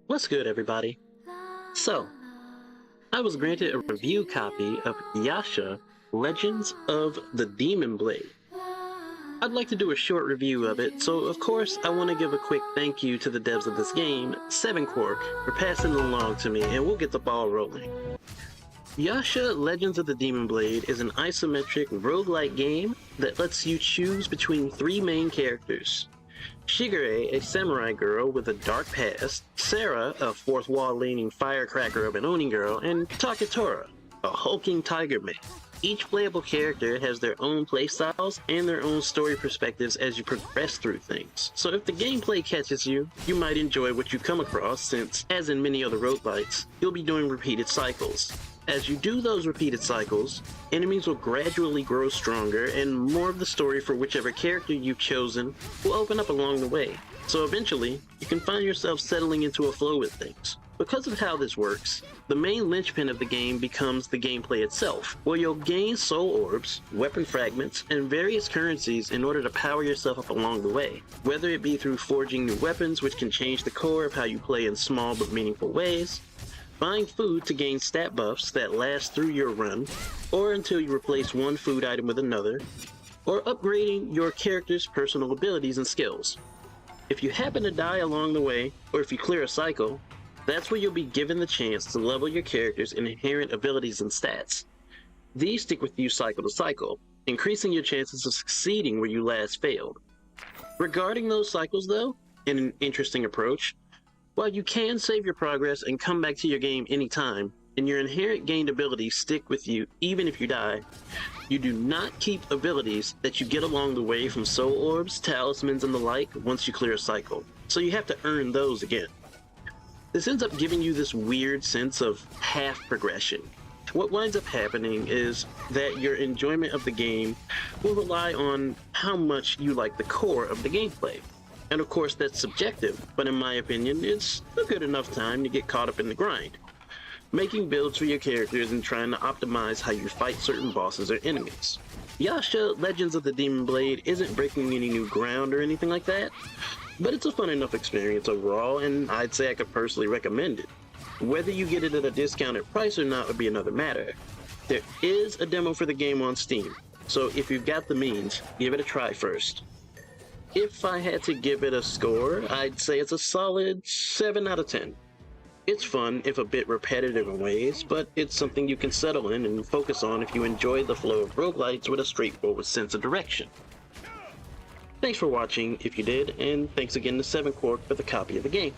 What's good, everybody? So, I was granted a review copy of Yasha, Legends of the Demon Blade. I'd like to do a short review of it, so of course I want to give a quick thank you to the devs of this game, 7Quark, for passing it along to me, and we'll get the ball rolling. Yasha Legends of the Demon Blade is an isometric roguelike game that lets you choose between three main characters. Shigure, a samurai girl with a dark past, Sarah, a fourth wall leaning firecracker of an Oni girl, and Taketora, a hulking tiger man. Each playable character has their own playstyles and their own story perspectives as you progress through things. So if the gameplay catches you, you might enjoy what you come across since, as in many other roguelikes, you'll be doing repeated cycles. As you do those repeated cycles, enemies will gradually grow stronger and more of the story for whichever character you've chosen will open up along the way. So eventually, you can find yourself settling into a flow with things. Because of how this works, the main linchpin of the game becomes the gameplay itself, where you'll gain soul orbs, weapon fragments, and various currencies in order to power yourself up along the way, whether it be through forging new weapons which can change the core of how you play in small but meaningful ways, buying food to gain stat buffs that last through your run, or until you replace one food item with another, or upgrading your character's personal abilities and skills. If you happen to die along the way, or if you clear a cycle, that's where you'll be given the chance to level your character's inherent abilities and stats. These stick with you cycle to cycle, increasing your chances of succeeding where you last failed. Regarding those cycles though, in an interesting approach, while you can save your progress and come back to your game anytime, and your inherent gained abilities stick with you even if you die, you do not keep abilities that you get along the way from soul orbs, talismans, and the like once you clear a cycle, so you have to earn those again. This ends up giving you this weird sense of half progression. What winds up happening is that your enjoyment of the game will rely on how much you like the core of the gameplay. And of course that's subjective, but in my opinion, it's a good enough time to get caught up in the grind. Making builds for your characters and trying to optimize how you fight certain bosses or enemies. Yasha Legends of the Demon Blade isn't breaking any new ground or anything like that, but it's a fun enough experience overall, and I'd say I could personally recommend it. Whether you get it at a discounted price or not would be another matter. There is a demo for the game on Steam, so if you've got the means, give it a try first. If I had to give it a score, I'd say it's a solid 7 out of 10. It's fun, if a bit repetitive in ways, but it's something you can settle in and focus on if you enjoy the flow of roguelites with a straightforward sense of direction. Thanks for watching if you did, and thanks again to 7Quark for the copy of the game.